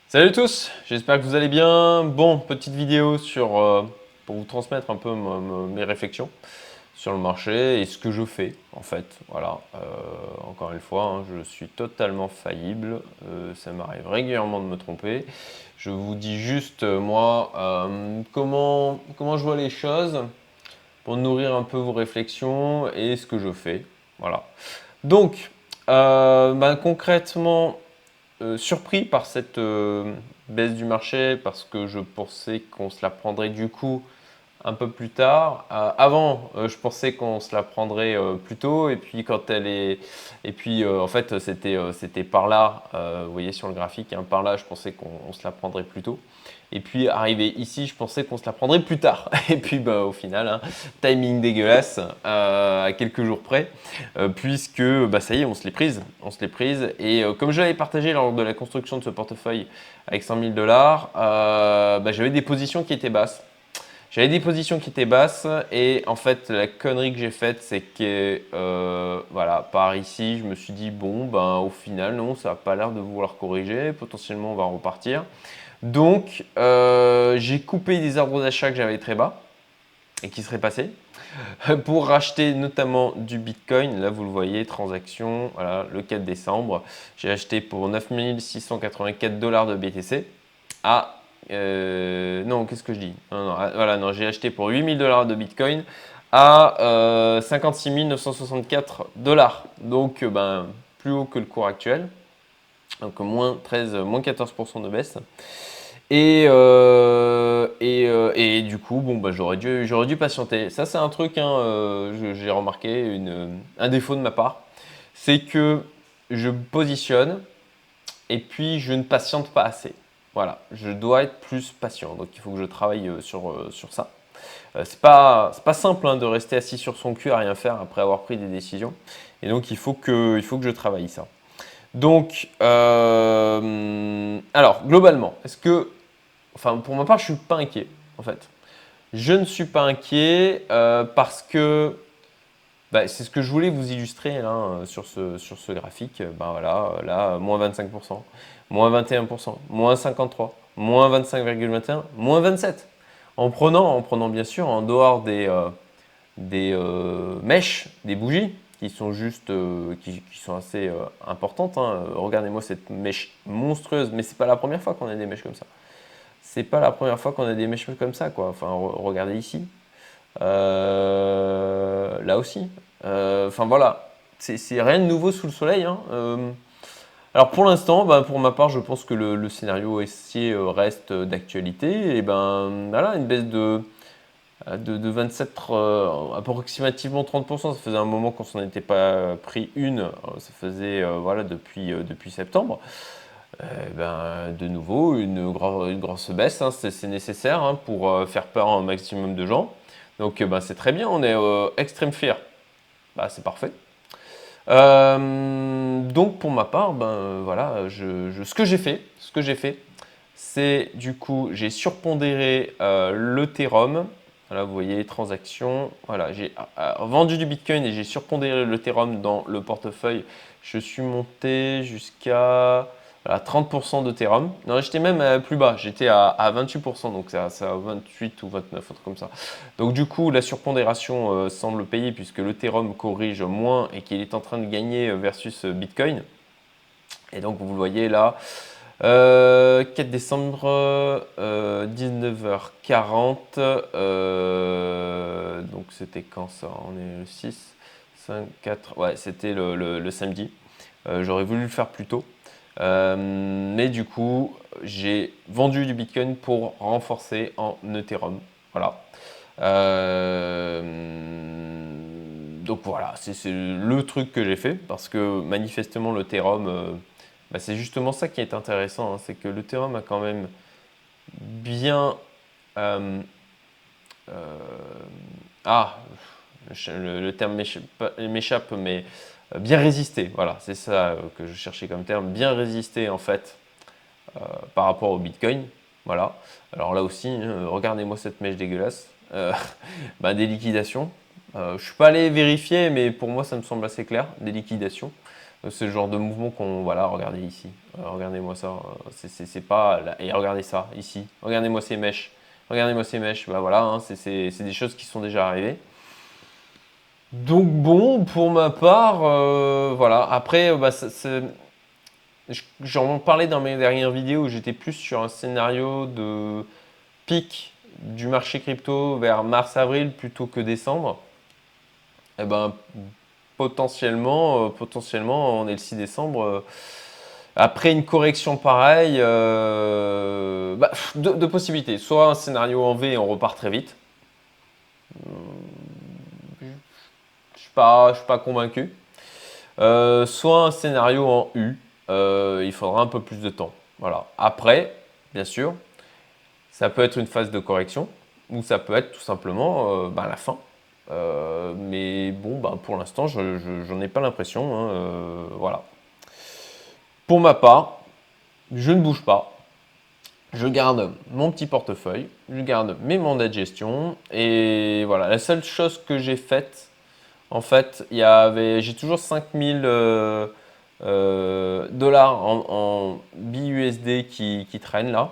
Salut tous, j'espère que vous allez bien. Bon, petite vidéo pour vous transmettre un peu mes réflexions sur le marché et ce que je fais en fait. Voilà, encore une fois, hein, je suis totalement faillible. Ça m'arrive régulièrement de me tromper. Je vous dis juste, moi, comment je vois les choses pour nourrir un peu vos réflexions et ce que je fais. Voilà. Donc, concrètement, surpris par cette baisse du marché parce que je pensais qu'on se la prendrait du coup un peu plus tard. Avant, je pensais qu'on se la prendrait plus tôt et puis en fait c'était par là, vous voyez sur le graphique, hein, par là je pensais qu'on se la prendrait plus tôt. Et puis arrivé ici, je pensais qu'on se la prendrait plus tard. Et puis au final, hein, timing dégueulasse à quelques jours près, puisque ça y est, on se l'est prise. On se l'est prise. Et comme je l'avais partagé lors de la construction de ce portefeuille avec 100 000 dollars, j'avais des positions qui étaient basses. J'avais des positions qui étaient basses et en fait la connerie que j'ai faite c'est que voilà, par ici je me suis dit bon au final non, ça n'a pas l'air de vouloir corriger, potentiellement on va repartir. Donc j'ai coupé des ordres d'achat que j'avais très bas et qui seraient passés pour racheter notamment du Bitcoin. Là vous le voyez, transaction, voilà, le 4 décembre, j'ai acheté pour 9 684 dollars de BTC à non, qu'est-ce que je dis? Non, voilà, non, j'ai acheté pour 8 000 dollars de Bitcoin à 56 964 dollars. Donc, plus haut que le cours actuel. Donc, moins 13, moins 14% de baisse. Et du coup, j'aurais dû patienter. Ça, c'est un truc, hein, j'ai remarqué, un défaut de ma part. C'est que je me positionne et puis je ne patiente pas assez. Voilà, je dois être plus patient. Donc il faut que je travaille sur ça. C'est pas simple hein, de rester assis sur son cul à rien faire après avoir pris des décisions. Et donc il faut que je travaille ça. Donc, alors globalement, enfin pour ma part, je suis pas inquiet en fait. Je ne suis pas inquiet parce que c'est ce que je voulais vous illustrer là, sur ce graphique. Voilà, là, moins 25%, moins 21%, moins 53%, moins 25,21%, moins 27%. En prenant bien sûr en dehors des mèches, des bougies, qui sont juste, qui sont assez importantes, hein. Regardez-moi cette mèche monstrueuse, mais c'est pas la première fois qu'on a des mèches comme ça. C'est pas la première fois qu'on a des mèches comme ça, quoi. Enfin, regardez ici. Là aussi. Enfin voilà, c'est rien de nouveau sous le soleil, hein. Alors pour l'instant, pour ma part, je pense que le scénario haissier reste d'actualité. Et voilà, une baisse de 27, approximativement 30%. Ça faisait un moment qu'on s'en était pas pris une. Ça faisait voilà depuis septembre. De nouveau, une grosse baisse, hein, c'est nécessaire hein, pour faire peur à un maximum de gens. Donc c'est très bien, on est extrême fier. C'est parfait. Donc pour ma part, voilà, ce que j'ai fait, c'est du coup j'ai surpondéré l'Ethereum. Voilà, vous voyez transactions. Voilà, j'ai vendu du Bitcoin et j'ai surpondéré l'Ethereum dans le portefeuille. Je suis monté jusqu'à voilà, 30% d'Ethereum. Non, j'étais même plus bas, j'étais à 28%, donc ça 28 ou 29, un truc comme ça. Donc du coup, la surpondération semble payer puisque l'Ethereum corrige moins et qu'il est en train de gagner versus Bitcoin. Et donc vous le voyez là, 4 décembre, 19h40. Donc c'était quand ça? On est le 6, 5, 4. Ouais, c'était le samedi. J'aurais voulu le faire plus tôt. Mais du coup, j'ai vendu du Bitcoin pour renforcer en Ethereum. Voilà. Donc voilà, c'est le truc que j'ai fait parce que manifestement l'Ethereum, c'est justement ça qui est intéressant, hein, c'est que l'Ethereum a quand même bien euh, euh, ah le terme m'échappe, mais bien résisté. Voilà, c'est ça que je cherchais comme terme, bien résisté en fait par rapport au Bitcoin. Voilà. Alors là aussi, regardez-moi cette mèche dégueulasse. Des liquidations. Je ne suis pas allé vérifier, mais pour moi, ça me semble assez clair. Des liquidations. C'est le genre de mouvement qu'on, voilà, regardez ici, regardez-moi ça, c'est pas, et regardez ça, ici, regardez-moi ces mèches, bah voilà, hein, c'est des choses qui sont déjà arrivées. Donc bon, pour ma part, voilà, après, bah, j'en parlais dans mes dernières vidéos où j'étais plus sur un scénario de pic du marché crypto vers mars-avril plutôt que décembre. Eh ben, potentiellement, on est le 6 décembre. Après une correction pareille, bah, deux possibilités. Soit un scénario en V et on repart très vite. Je suis pas convaincu. Soit un scénario en U. Il faudra un peu plus de temps. Voilà. Après, bien sûr, ça peut être une phase de correction ou ça peut être tout simplement bah, la fin. Mais bon, bah, pour l'instant, j'en ai pas l'impression, hein, voilà. Pour ma part, je ne bouge pas. Je garde mon petit portefeuille, je garde mes mandats de gestion et voilà. La seule chose que j'ai faite, en fait, j'ai toujours 5000 dollars en BUSD qui traînent là.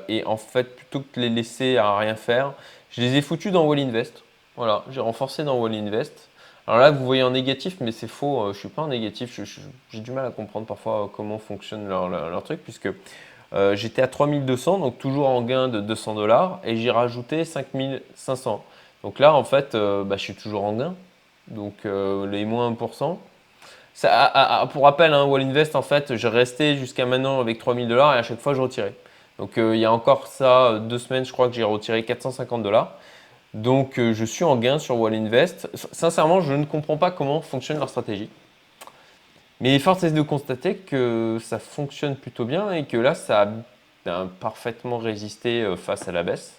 Et en fait, plutôt que de les laisser à rien faire, je les ai foutus dans Wall Invest. Voilà, j'ai renforcé dans Wall Invest. Alors là, vous voyez en négatif, mais c'est faux. Je suis pas en négatif. J'ai du mal à comprendre parfois comment fonctionne leur truc, puisque j'étais à 3200, donc toujours en gain de 200 dollars, et j'ai rajouté 5500. Donc là, en fait, bah, je suis toujours en gain. Donc les moins 1%. Ça, pour rappel, hein, Wall Invest, en fait, j'ai resté jusqu'à maintenant avec 3000 dollars et à chaque fois, je retirais. Donc il y a encore ça, 2 semaines, je crois que j'ai retiré 450 dollars. Donc je suis en gain sur Wall Invest. Sincèrement, je ne comprends pas comment fonctionne leur stratégie. Mais force est de constater que ça fonctionne plutôt bien et que là, ça a parfaitement résisté face à la baisse.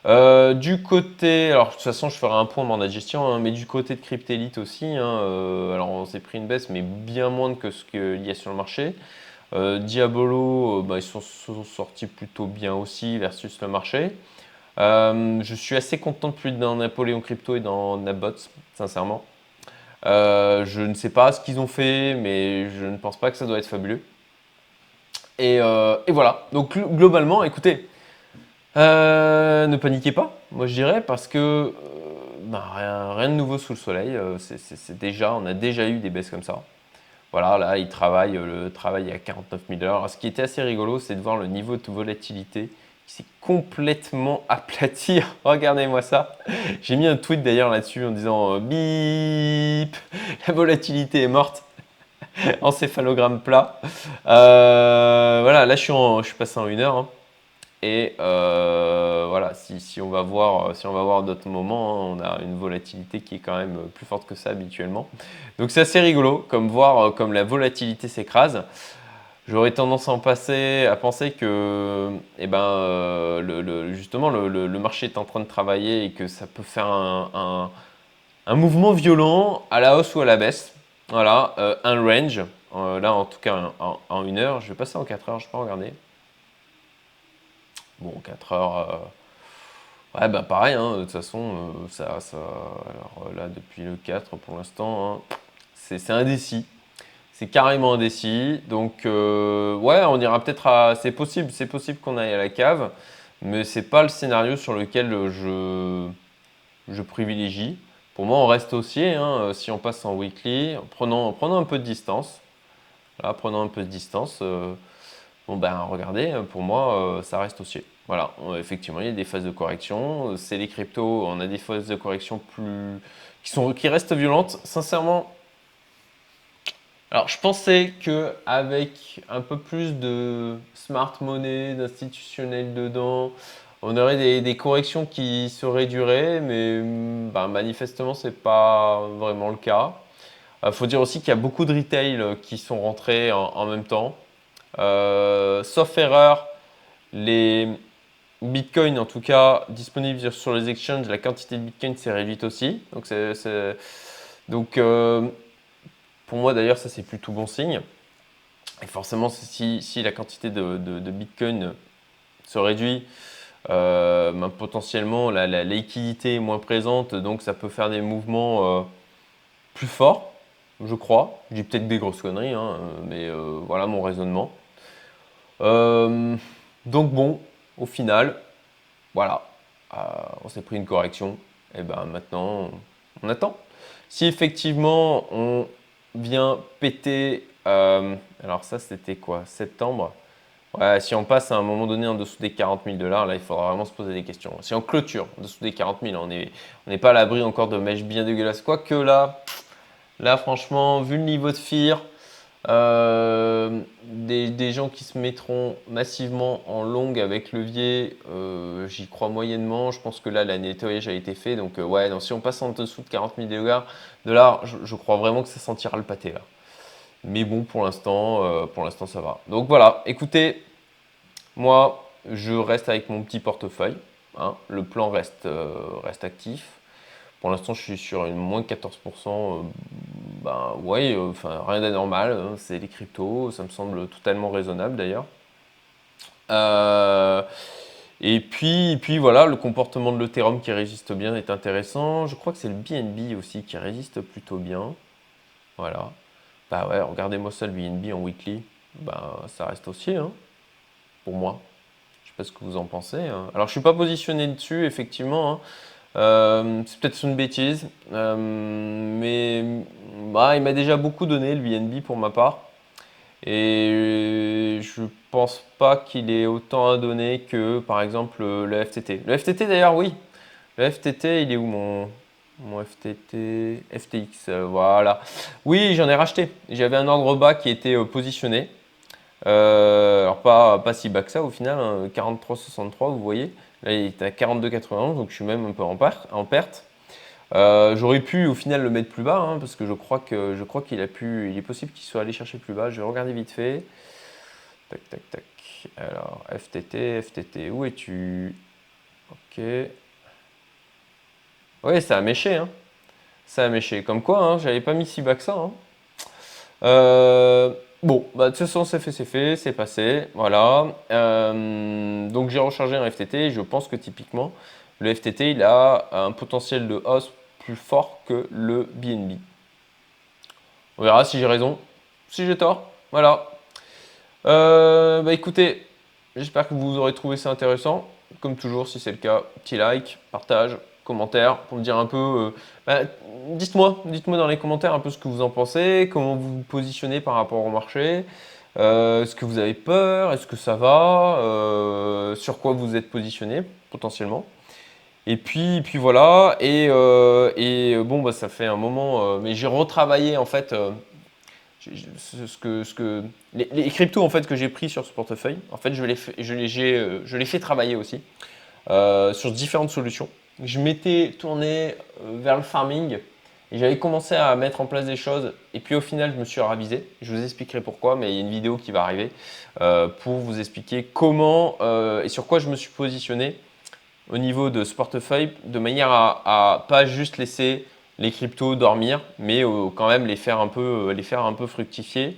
Du côté, alors de toute façon, je ferai un point en mandat de gestion, hein, mais du côté de Cryptelite aussi, hein, alors on s'est pris une baisse, mais bien moins que ce qu'il y a sur le marché. Diabolo, bah, sont sortis plutôt bien aussi versus le marché. Je suis assez content de plus dans Napoléon Crypto et dans Napbots, sincèrement. Je ne sais pas ce qu'ils ont fait, mais je ne pense pas que ça doit être fabuleux. Et voilà. Donc globalement, écoutez, ne paniquez pas, moi je dirais, parce que bah, rien de nouveau sous le soleil. On a déjà eu des baisses comme ça. Voilà, là, le travail est à 49 000 heures. Ce qui était assez rigolo, c'est de voir le niveau de volatilité qui s'est complètement aplati. Regardez-moi ça. J'ai mis un tweet d'ailleurs là-dessus en disant bip, la volatilité est morte, encéphalogramme plat. Voilà, là je suis passé en 1 heure. Hein. Et voilà, si on va voir d'autres moments, hein, on a une volatilité qui est quand même plus forte que ça habituellement. Donc c'est assez rigolo, comme la volatilité s'écrase. J'aurais tendance à penser que eh ben, justement le marché est en train de travailler et que ça peut faire un mouvement violent à la hausse ou à la baisse. Voilà, un range. Là, en tout cas, en 1 heure. Je vais passer en 4 heures, je peux regarder. Bon, 4 heures. Ouais, bah pareil, hein, de toute façon, alors là, depuis le 4 pour l'instant, hein, c'est indécis. C'est carrément indécis. Donc, ouais, on ira peut-être à. C'est possible qu'on aille à la cave, mais c'est pas le scénario sur lequel je privilégie. Pour moi, on reste haussier, hein, si on passe en weekly, prenons un peu de distance. Voilà, prenons un peu de distance. Bon ben regardez, pour moi, ça reste haussier. Voilà, effectivement, il y a des phases de correction. C'est les cryptos, on a des phases de correction qui restent violentes. Sincèrement, alors je pensais que avec un peu plus de smart money, d'institutionnel dedans, on aurait des corrections qui se réduiraient, mais ben, manifestement, c'est pas vraiment le cas. Il faut dire aussi qu'il y a beaucoup de retail qui sont rentrés en même temps. Sauf erreur, les bitcoins, en tout cas, disponibles sur les exchanges, la quantité de bitcoin s'est réduite aussi. Donc, pour moi, d'ailleurs, ça, c'est plutôt bon signe. Et forcément, si la quantité de bitcoin se réduit, ben, potentiellement, la liquidité est moins présente, donc ça peut faire des mouvements plus forts. je crois. Je dis peut-être des grosses conneries, hein, mais voilà mon raisonnement. Euh, donc bon, au final, voilà, on s'est pris une correction. Et ben maintenant, on attend. Si effectivement on vient péter, alors ça c'était quoi? Septembre? Ouais, si on passe à un moment donné en dessous des 40 000 $, là il faudra vraiment se poser des questions. Si on clôture en dessous des 40 000, on n'est pas à l'abri encore de mèches bien dégueulasses. Quoique là franchement, vu le niveau de FIR, des gens qui se mettront massivement en longue avec levier, j'y crois moyennement. Je pense que là, la nettoyage a été fait. Donc, ouais, non, si on passe en dessous de 40 000 $, je crois vraiment que ça sentira le pâté là. Mais bon, pour l'instant, ça va. Donc voilà, écoutez, moi, je reste avec mon petit portefeuille, hein. Le plan reste actif. Pour l'instant, je suis sur une moins 14%. Ben ouais, enfin rien d'anormal, hein, c'est les cryptos, ça me semble totalement raisonnable d'ailleurs. Euh, et puis voilà, le comportement de l'Ethereum qui résiste bien est intéressant. Je crois que c'est le BNB aussi qui résiste plutôt bien. Voilà. Bah ouais, regardez-moi ça, le BNB en weekly. Bah ça reste aussi, hein, pour moi. Je sais pas ce que vous en pensez, hein. Alors je suis pas positionné dessus, effectivement, hein. C'est peut-être une bêtise, mais bah, il m'a déjà beaucoup donné le BNB pour ma part. Et je pense pas qu'il ait autant à donner que par exemple le FTT. Le FTT d'ailleurs, oui. Le FTT, il est où mon FTT? FTX, voilà. Oui, j'en ai racheté. J'avais un ordre bas qui était positionné. Alors pas si bas que ça au final, hein, 43,63 vous voyez. Là il est à 42,91 donc je suis même un peu en perte. J'aurais pu au final le mettre plus bas, hein, parce que je crois qu'il il est possible qu'il soit allé chercher plus bas. Je vais regarder vite fait. Tac tac tac. Alors FTT, où es-tu? Ok. Ouais, ça a méché, hein. Ça a méché. Comme quoi, hein, j'avais pas mis si bas que ça, hein. Bon, bah, de toute façon, c'est fait, c'est passé. Voilà. Donc, j'ai rechargé un FTT. Je pense que typiquement, le FTT, il a un potentiel de hausse plus fort que le BNB. On verra si j'ai raison, si j'ai tort. Voilà. Bah, écoutez, j'espère que vous aurez trouvé ça intéressant. Comme toujours, si c'est le cas, petit like, partage, commentaire pour me dire un peu. Bah, dites-moi dans les commentaires un peu ce que vous en pensez, comment vous vous positionnez par rapport au marché. Est-ce que vous avez peur? Est-ce que ça va? Sur quoi vous êtes positionné potentiellement? Et puis voilà. Bon, bah, ça fait un moment, mais j'ai retravaillé en fait. Les cryptos en fait que j'ai pris sur ce portefeuille, en fait, je les fais travailler aussi sur différentes solutions. Je m'étais tourné vers le farming et j'avais commencé à mettre en place des choses. Et puis au final, je me suis ravisé. Je vous expliquerai pourquoi, mais il y a une vidéo qui va arriver pour vous expliquer comment et sur quoi je me suis positionné au niveau de ce portefeuille de manière à pas juste laisser les cryptos dormir, mais quand même les faire un peu fructifier,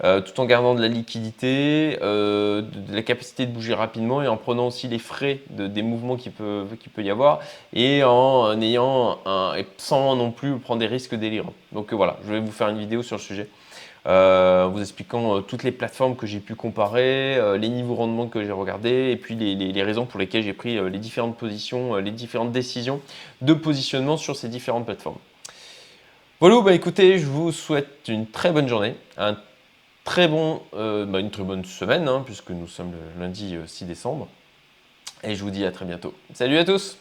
tout en gardant de la liquidité, de la capacité de bouger rapidement et en prenant aussi les frais des mouvements qu'il peut y avoir et en ayant et sans non plus prendre des risques délirants. Donc voilà, je vais vous faire une vidéo sur le sujet. Vous expliquant toutes les plateformes que j'ai pu comparer, les niveaux rendement que j'ai regardés et puis les raisons pour lesquelles j'ai pris les différentes positions, les différentes décisions de positionnement sur ces différentes plateformes. Voilà, bah écoutez, je vous souhaite une très bonne journée, une très bonne semaine, hein, puisque nous sommes le lundi 6 décembre. Et je vous dis à très bientôt. Salut à tous!